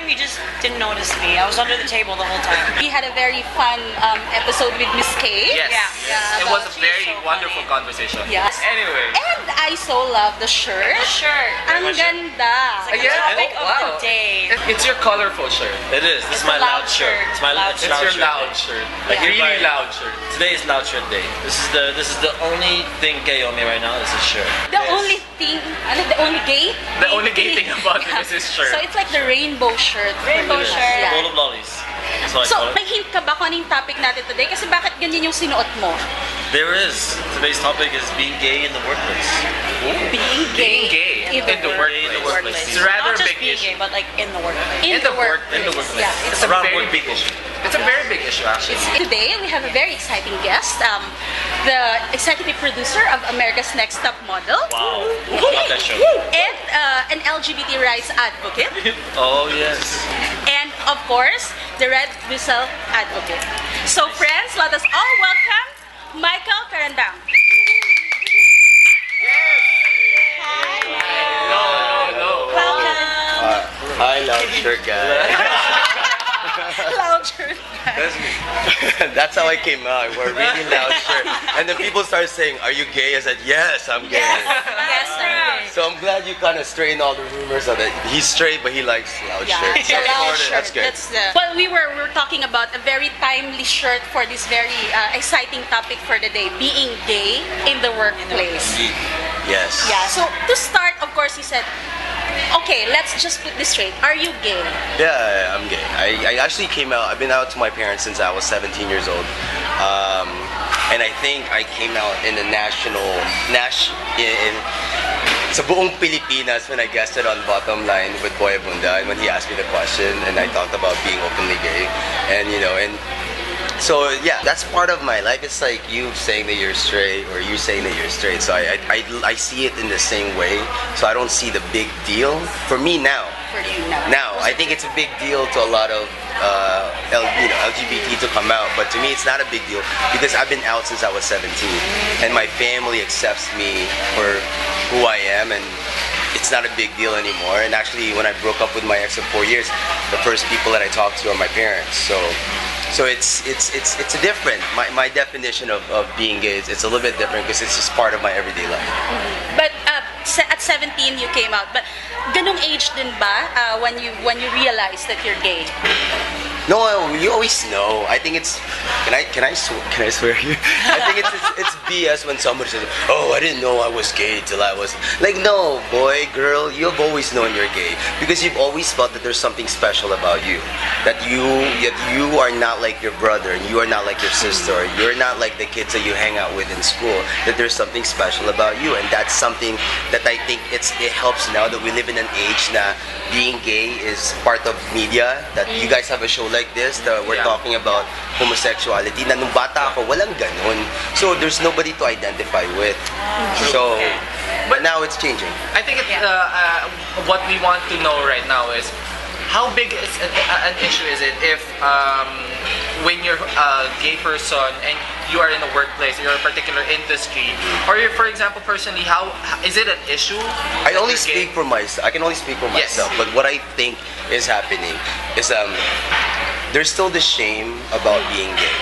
you just didn't notice me. I was under the table the whole time. We had a very fun episode with Miss K. Yes. Yeah. It was a She's very so wonderful funny. conversation. Yes. Anyway. And I so love the shirt. The shirt. Ang ganda. It's like the topic of the day. It's your colorful shirt. It is. This is It's my a loud loud shirt. shirt. It's my Loud it's It's loud your shirt. loud shirt. Like Really everybody- loud shirt. Today is loud shirt day. This is the only thing gay on me right now. Is this shirt. The only thing, the only gay? The only gay thing about it is this shirt. So it's like the rainbow shirt. Rainbow pretty much. shirt. Yeah. Full of lollies. That's what I So, call it. may hint ka ba kung anong topic natin today? Kasi bakit ganyan yung sinuot mo? There is. Today's topic is being gay in the workplace. Being Being gay in the In the workplace. workplace. It's a rather Not just big being issue. gay, but like in the workplace. In the workplace. Yeah, It's a Around very work big people. issue. It's a very big issue, actually. Today, we have a very exciting guest, the executive producer of America's Next Top Model, Wow. Love that show. and an LGBT rights advocate, Oh yes. and of course, the Red Whistle advocate. So friends, let us all welcome Michael Carandang. No. Welcome. Hi, loud shirt guy. Loud shirt. That's how I came out. I wore a really loud shirt. And then people started saying, "Are you gay?" I said, "Yes, I'm gay." Yes, sir. So I'm glad you kind of straightened all the rumors of it. He's straight, but he likes loud shirts. the loud shirt. That's good. Well, we were talking about a very timely shirt for this very exciting topic for the day, being gay in the workplace. Yes. Yeah. So to start, of course, you said, okay, let's just put this straight. Are you gay? Yeah, I'm gay. I actually came out. I've been out to my parents since I was 17 years old. And I think I came out in the sa buong Pilipinas when I guested on Bottom Line with Boy Abunda, and when he asked me the question and I talked about being openly gay, and so yeah, that's part of my life. It's like you saying that you're straight or you saying that you're straight. So I see it in the same way. So I don't see the big deal for me now. For you now. Now, I think it's a big deal to a lot of LGBT to come out, but to me it's not a big deal because I've been out since I was 17 and my family accepts me for who I am, and it's not a big deal anymore. And actually, when I broke up with my ex of 4 years, the first people that I talked to are my parents. So it's a different. My definition of being gay it's a little bit different because it's just part of my everyday life. But at 17 you came out. But ganung age din ba when you realize that you're gay? No, you always know. I think it's. Can I swear here? I think it's BS when somebody says, "Oh, I didn't know I was gay till I was." Like, no, boy, girl, you've always known you're gay because you've always felt that there's something special about you. That you are not like your brother, and you are not like your sister, or you're not like the kids that you hang out with in school. That there's something special about you, and that's something that I think it helps now that we live in an age na being gay is part of media. That you guys have a show like this that we're talking about homosexuality na nung bata ako walang ganun, so there's nobody to identify with. So but now it's changing. I think what we want to know right now is how big is an issue is it if when you're a gay person and you are in a workplace, you're in a particular industry, or you're, for example, personally, how is it an issue? I can only speak for myself, but what I think is happening is there's still the shame about being gay.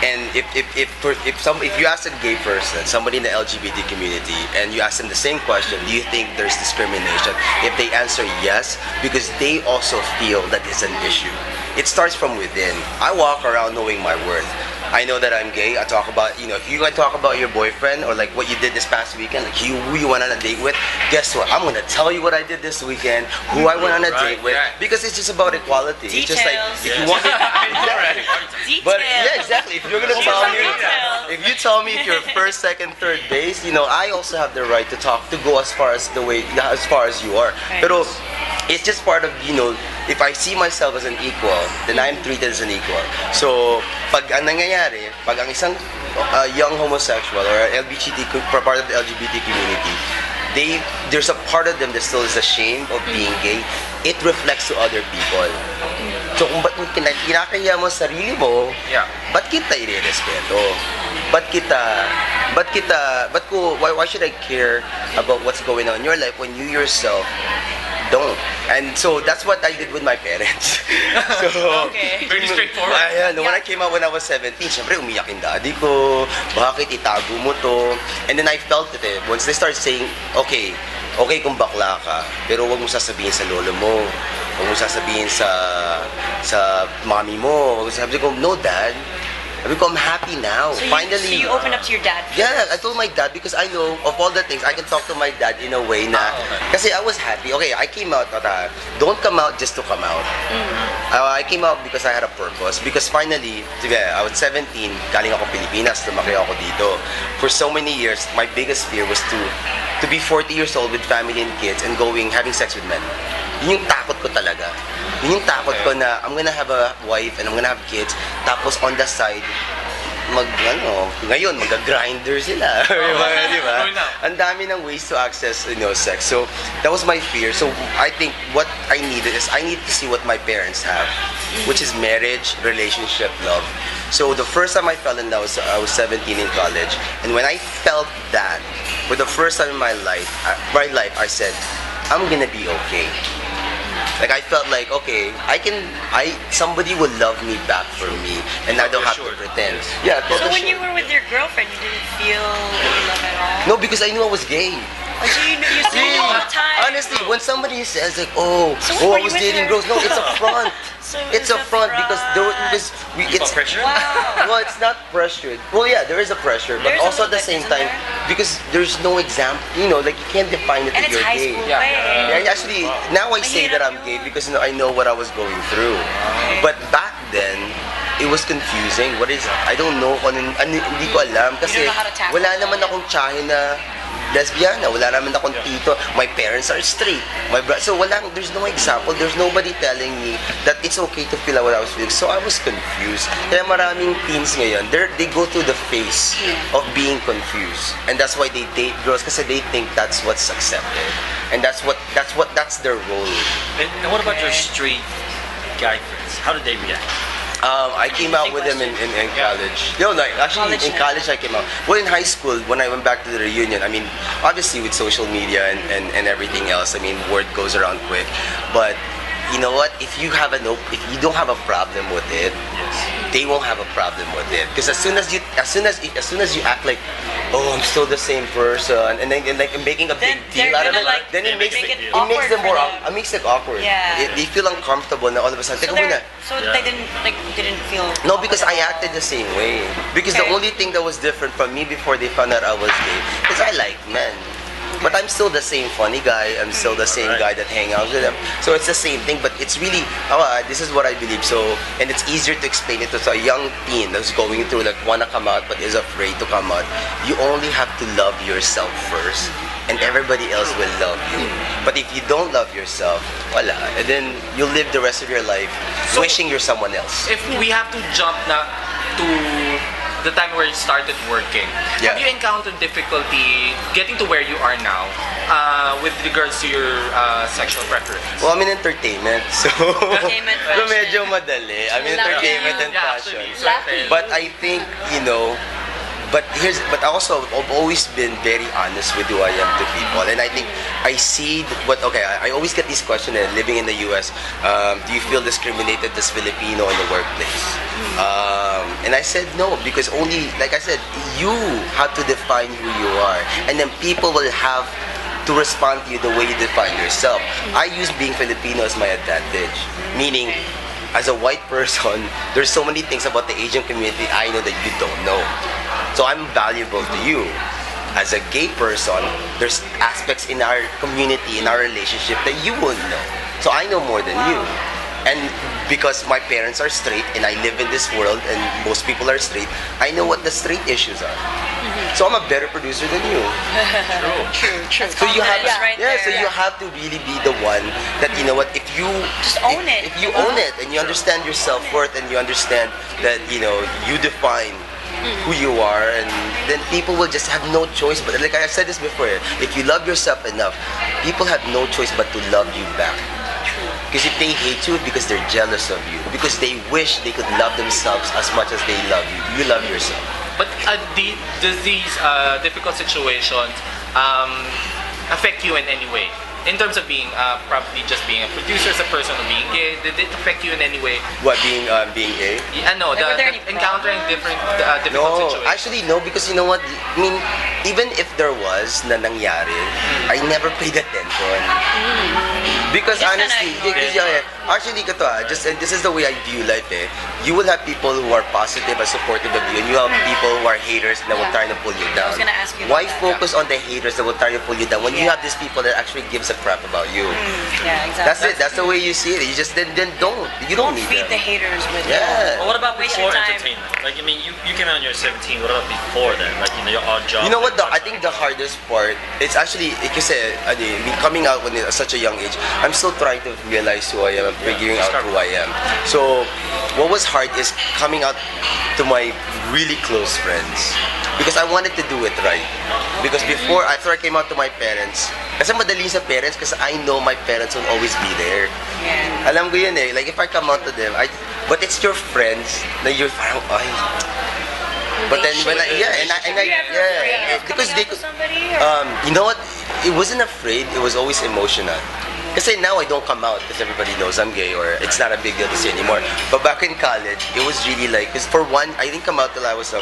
And if you ask a gay person, somebody in the LGBT community, and you ask them the same question, do you think there's discrimination? If they answer yes, because they also feel that it's an issue. It starts from within. I walk around knowing my worth. I know that I'm gay. I talk about, if you want to talk about your boyfriend or like what you did this past weekend, like who you went on a date with, guess what? I'm going to tell you what I did this weekend, who I went on a date with, because it's just about equality. Details. It's just like, if you want me, but yeah, exactly. If you're going to tell me, if you tell me if you're first, second, third base, I also have the right to go as far as you are. Pero it's just part of, if I see myself as an equal, then I'm treated as an equal. So, pag ang isang young homosexual or part of the LGBT community, there's a part of them that still is ashamed of being gay. It reflects to other people. So kung ba't kinakaya mo sarili mo, ba't kita irerespeto? Why should I care about what's going on in your life when you yourself don't? And so that's what I did with my parents. So, Okay. Very straightforward. Ayan, when I came out when I was 17, syempre umiyak yung daddy ko. Bakit itago mo to? And then I felt it eh. Once they start saying, okay kung bakla ka, pero wag mo sasabihin sa lolo mo. Wag mo sasabihin sa mommy mo. Wag mo sasabihin ko, no dad. Sabi ko, I'm happy now. So Finally. you opened up to your dad. Yeah, I told my dad because I know of all the things, I can talk to my dad in a way na, kasi I was happy. Okay, I came out, don't come out just to come out. I came out because I had a purpose. Because finally, I was 17, galing ako Pilipinas, lumaki ako dito. For so many years, my biggest fear was to be 40 years old with family and kids and having sex with men. Yun yung takot ko talaga. Yun yung takot ko na I'm gonna have a wife and I'm gonna have kids. Tapos on the side, ngayon, mag-grinder sila. Di ba? Ang dami ng ways to access, sex. So, that was my fear. So, I think what I needed is I need to see what my parents have, which is marriage, relationship, love. So, the first time I fell in love, I was 17 in college. And when I felt that, for the first time in my life, I said, I'm gonna be okay. Like I felt like, okay, somebody will love me back for me, and I don't have to pretend. Yeah. So when you were with your girlfriend, you didn't feel any love at all? No, because I knew I was gay. So you knew all the time. Honestly, when somebody says like, I was dating girls, no, it's a front. So It's a front because it's pressure. Wow. well, it's not pressured. Well, yeah, there is a pressure, but There's a also at the little same bit, time, isn't because there's no example. Like you can't define it And that it's you're high gay. school Yeah. way. Yeah, actually, now I say that I'm gay because I know what I was going through. But back then, it was confusing. What is I don't know kung hindi ko alam kasi You don't know how to tackle wala it. naman akong tsahe na lesbiana, wala naman akong tito. My parents are straight. So there's no example. There's nobody telling me that it's okay to feel what I was feeling. So I was confused. Kaya maraming teens ngayon, they go through the phase of being confused. And that's why they date girls kasi they think that's what's accepted. And that's their role. And what about your straight guy friends? How did they react? I came out with them in college. Actually in college I came out. Well, in high school, when I went back to the reunion, I mean, obviously with social media and everything else, I mean, word goes around quick. But you know what? If you don't have a problem with it, they won't have a problem with it. Because as soon as you act like, oh, I'm still the same person, and then like making a big Then deal out of they're it, like, then it makes make it it awkward makes them for more them. it makes it awkward. Yeah. They feel uncomfortable na all of a sudden. So, Teka muna. they didn't feel. No, because I awkward at all. acted the same way. Because the Okay. only thing that was different from me before they found out I was gay is I like men. But I'm still the same funny guy. I'm still the same guy that hang out with them. So it's the same thing, but it's really, this is what I believe. So, and it's easier to explain it to a young teen that's going through, like, wanna come out but is afraid to come out. You only have to love yourself first, and everybody else will love you. But if you don't love yourself, wala. And then you live the rest of your life wishing you're someone else. If we have to jump na to the time where you started working, Yeah. have you encountered difficulty getting to where you are now with regards to your sexual preference? Well, I'm in entertainment, so Entertainment, so fashion. medyo madali. I'm in Lucky entertainment you. and Yeah, fashion. actually. Lucky. But I think, but also I've always been very honest with who I am to people, and I think I see I always get this question living in the US, do you feel discriminated as Filipino in the workplace? And I said no, because only, like I said, you have to define who you are, and then people will have to respond to you the way you define yourself. I use being Filipino as my advantage, meaning as a white person, there's so many things about the Asian community I know that you don't know. So I'm valuable to you. As a gay person, there's aspects in our community, in our relationship that you wouldn't know. So I know more than you. And because my parents are straight and I live in this world and most people are straight, I know what the straight issues are. So I'm a better producer than you. True. So you have, Confidence right so there. you have to really be the one that, you know what, if you Just own it. If you own it and you understand your self-worth and you understand that, you define who you are, and then people will just have no choice. But like I said this before, if you love yourself enough, people have no choice but to love you back. Because if they hate you, because they're jealous of you, because they wish they could love themselves as much as they love you. You love yourself. But does these difficult situations affect you in any way? in terms of being probably just being a producer, as a person, or being gay, did it affect you in any way? What, being gay? Yeah, no, Like, were there any encountering different difficult No, situations. actually no, because you know what? I mean, even if there was na nangyari, I never paid attention. Because Just kinda honestly, ignore it. actually kato just and this is the way I view life eh. You will have people who are positive and supportive of you, and you have people who are haters that will try to pull you down. was gonna ask you Why about that. focus on the haters that will try to pull you down when you Yeah. have these people that actually gives a crap about you? Yeah, exactly. That's it. That's the way you see it. You just then don't. You don't need feed them. the haters with Yeah. Well, what about Waste before your time. entertainment? Like, I mean, you came out when you were 17. What about before then? Like, your odd job. You know what? I think the hardest part, it's actually, kasi, me coming out when at such a young age, I'm still trying to realize who I am and figuring out who I am. So, what was hard is coming out to my really close friends. Because I wanted to do it right. Because before, after I came out to my parents, kasi madali sa parents kasi I know my parents will always be there. Yeah. Alam ko yun eh. Like, if I come out to them, but it's your friends na you're parang, ay. But then when because they could, somebody or? you know what? It wasn't afraid. It was always emotional. Kasi now I don't come out because everybody knows I'm gay or it's not a big deal to say anymore. But back in college, it was really like, because for one, I didn't come out till I was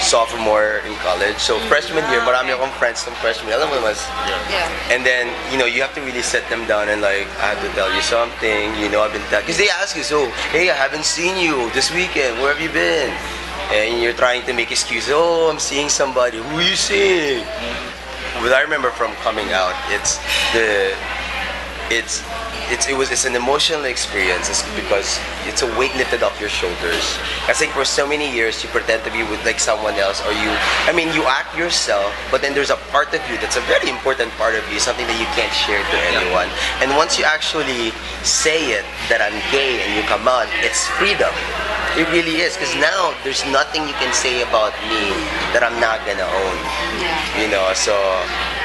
sophomore in college. So freshman year, marami akong friends from freshman. Alam mo mas. Yeah. And then, you have to really set them down and like, I have to tell you something, I've been because they ask you, so, hey, I haven't seen you this weekend, where have you been? And you're trying to make excuses, oh, I'm seeing somebody, who are you seeing? What I remember from coming out, it's an emotional experience. It's because it's a weight lifted off your shoulders. I think for so many years you pretend to be with like someone else, or you act yourself, but then there's a part of you that's a very important part of you, something that you can't share to anyone. And once you actually say it that I'm gay and you come out, it's freedom. It really is, because now there's nothing you can say about me that I'm not gonna own. So.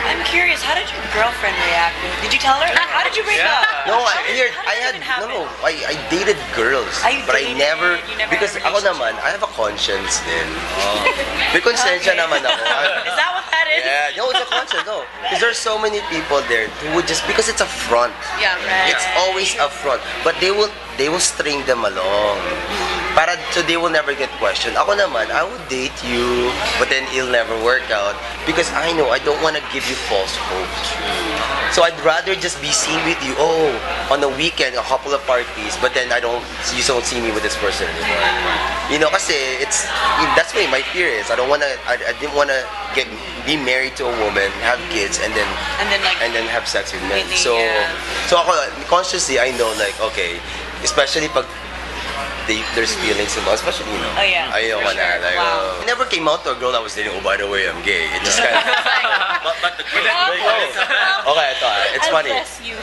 I'm curious, how did your girlfriend react? Did you tell her? How did you break Yeah. up? No, How did it happen? I dated girls. You But I dated, never, you never because had a ako naman, I have a conscience din. May konsensya Okay. naman ako. Is that what that is? Yeah, no, it's a conscience, no. Because there's so many people there who would just, because it's a front. Yeah, right. It's always a front. But they will string them along. So they will never get questioned. Ako naman, I would date you, but then it'll never work out because I know I don't want to give you false hope. So I'd rather just be seen with you, on the weekend, a couple of parties, but then you don't see me with this person anymore. Kasi that's why my fear is. I didn't want to be married to a woman, have kids, and then have sex with men. Really, So yeah. ako, consciously, I know, like, okay, especially pag there's feelings involved, especially, Oh, yeah. ayoko For na, sure. like, Wow. I never came out to a girl I was dating, by the way, I'm gay. It just kind of, But the quick break. okay, it's I'll funny. bless you.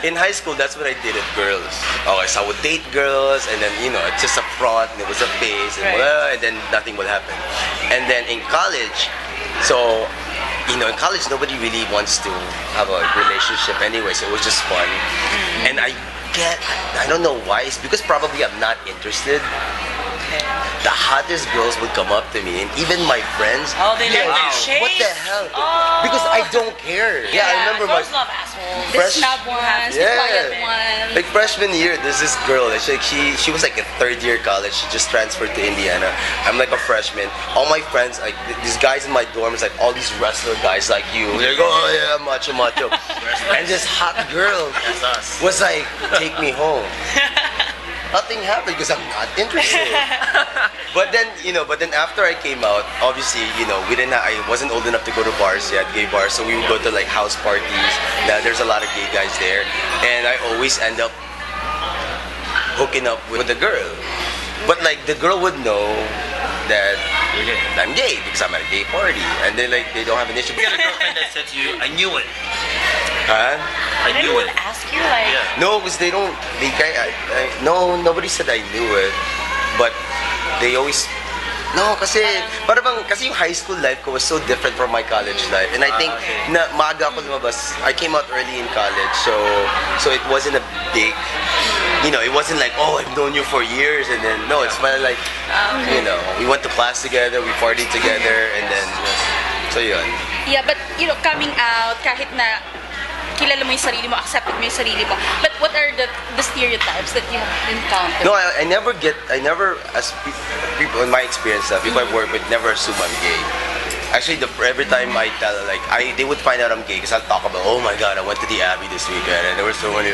In high school, that's what I did with girls. Okay, so I would date girls, and then, it's just a front, and it was a face, and then nothing will happen. And then in college, so, in college, nobody really wants to have a relationship anyway, so it was just fun. And I don't know why. It's because probably I'm not interested. The hottest girls would come up to me, and even my friends. Oh, they like "Wow, their shape. what the hell?" Oh. Because I don't care. Yeah, I remember my girls love assholes. The snub ones, the quiet ones. like freshman year, there's this girl. She was like a third year college. She just transferred to Indiana. I'm like a freshman. All my friends, like these guys in my dorm, is like all these wrestler guys like you. They're like, oh yeah, macho. And this hot girl That's us. was like, take me home. Nothing happened because I'm not interested. But then after I came out, obviously, I wasn't old enough to go to bars yet, gay bars, so we would go to like house parties. Now there's a lot of gay guys there, and I always end up hooking up with a girl. But like the girl would know that You're gay. I'm gay because I'm at a gay party, and they don't have an issue. You got a girlfriend that said to you, I knew it. Huh? I Did knew anyone it. ask you like? Yeah. No, because no, nobody said I knew it, but they always, no, kasi yung high school life ko was so different from my college life, and I think na maaga ako lumabas. I came out early in college, so it wasn't a big, it wasn't like, oh, I've known you for years, and then no, it's more like, we went to class together, we partied together, and then, so yun. Yeah, but coming out kahit na kilala mo yung sarili mo, accepted mo yung sarili mo. But what are the stereotypes that you have encountered? No, I never, as people in my experience, people I've worked with never assume I'm gay. Actually, every time I tell, like, they would find out I'm gay because I'll talk about, oh my god, I went to the Abbey this weekend and there were so many,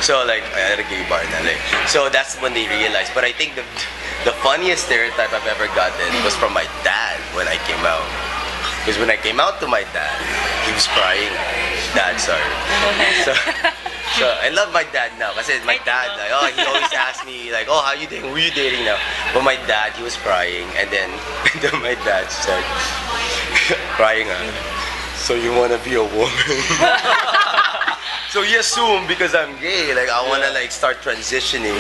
so like, I had a gay bar in LA. So that's when they realized. But I think the funniest stereotype I've ever gotten was from my dad when I came out. Because when I came out to my dad, he was crying. Dad, sorry. So I love my dad now. Kasi my dad, like, he always asks me, like, oh, how you dating? Who you dating now? But my dad, he was crying. And then my dad said, crying, so you want to be a woman? So he assumed because I'm gay, like I wanna like start transitioning,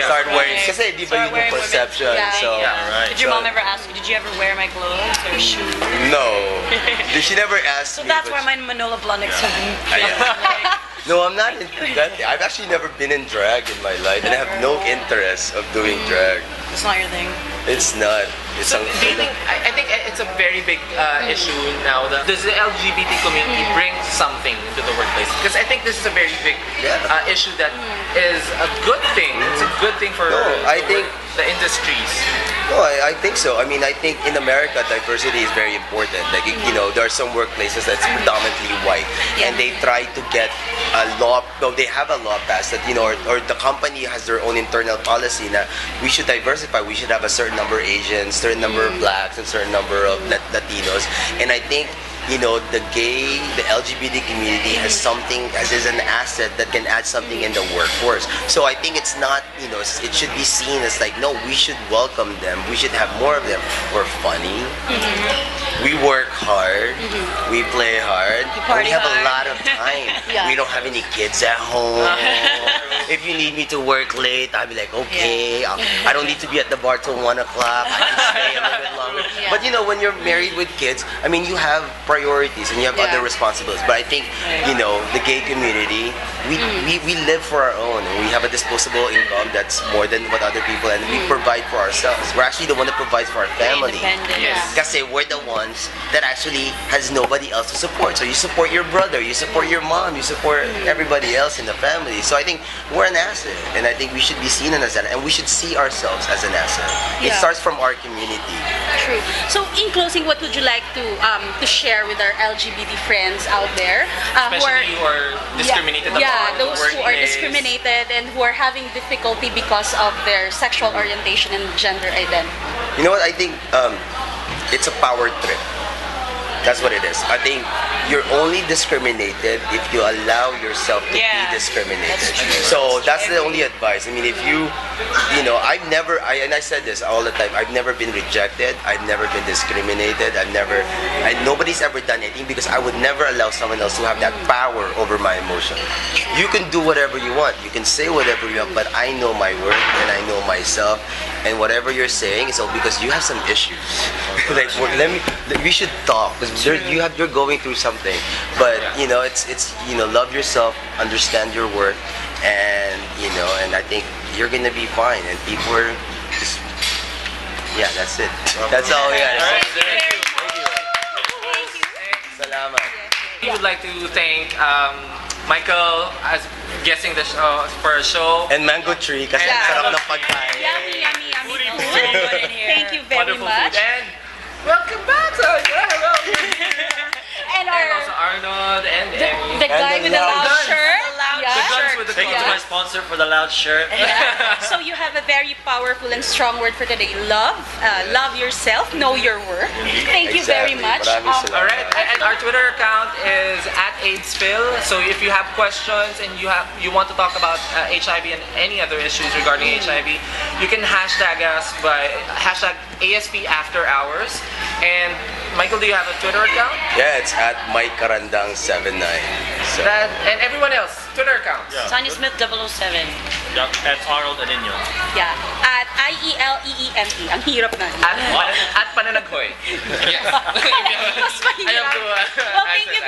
start wearing. Kasi di ba yun yung perception? So right. Did your mom ever ask you, did you ever wear my clothes or shoes? no, she never asked So me. that's but where my Manila Blahniks have been. No, I'm not into that. I've actually never been in drag in my life, and I have no interest of doing drag. It's not your thing. It's not. It's So do you think, I think it's a very big issue now. Does the LGBT community bring something into the workplace? Because I think this is a very big issue that is a good thing. It's a good thing for the industries. No, I think so. I mean, I think in America, diversity is very important. Like, you know, there are some workplaces that's predominantly white, and they try to get a law, they have a law passed that, you know, or the company has their own internal policy that we should diversify. We should have a certain number of Asians, certain number of blacks, and certain number of Latinos. And I think, you know, the LGBT community has something, is an asset that can add something in the workforce. So I think it's not, you know, it should be seen as like, no, we should welcome them. We should have more of them. We're funny. We work hard. We play hard. We have a lot of time. We don't have any kids at home. If you need me to work late, I'll be like, okay. I don't need to be at the bar till 1 o'clock. I can stay a little bit longer. But you know, when you're married with kids, I mean, you have priorities and you have other responsibilities. But I think, you know, the gay community, we live for our own, and we have a disposable income that's more than what other people, and we provide for ourselves. We're actually the one that provides for our family. Kasi we're the ones that actually has nobody else to support. So you support your brother, you support your mom, you support everybody else in the family. So I think we're an asset, and I think we should be seen as an asset, and we should see ourselves as an asset. It starts from our community. True. So in closing, what would you like to share with our LGBT friends out there Especially who are discriminated upon. those who are discriminated and who are having difficulty because of their sexual orientation and gender identity? You know what? I think it's a power trip. That's what it is. I think you're only discriminated if you allow yourself to be discriminated. So that's the only advice. I mean, if you know, and I said this all the time, I've never been rejected. I've never been discriminated. Nobody's ever done anything because I would never allow someone else to have that power over my emotion. You can do whatever you want. You can say whatever you want, but I know my worth and I know myself. And whatever you're saying is all because you have some issues. Like, we should talk. You're going through something, but you know, it's you know, love yourself, understand your worth, and you know, and I think you're gonna be fine. And people are just, that's it. That's all we got. Thank you. Salamat. We would like to thank Michael as guessing the show for a show. And Mango Tree, kasi ang sarap ng pagkain. Yummy, yummy, yummy Foodie food. food. Thank you very Wonderful much. food. And welcome back. Hello. And And also Arnold and Emmy. the guy with the loud guns. shirt. The guns with the Thank you to my sponsor for the loud shirt. So you have a very powerful and strong word for today. Love. Love yourself. Know your worth. Thank you very much. Maraming salamat. Alright, and our Twitter account is @AidSpill. So if you have questions and you want to talk about HIV and any other issues regarding HIV, you can hashtag us by #ASP After Hours. And Michael, do you have a Twitter account? Yeah, it's @MikeKarandang79. So. And everyone else, Twitter accounts. Tanya Smith 007. Yep, at Arnold Anino. Yeah. At IELEEME. Ang hirap na. At Pananaghoy. Yes. Mas mahirap. I have to Well, thank you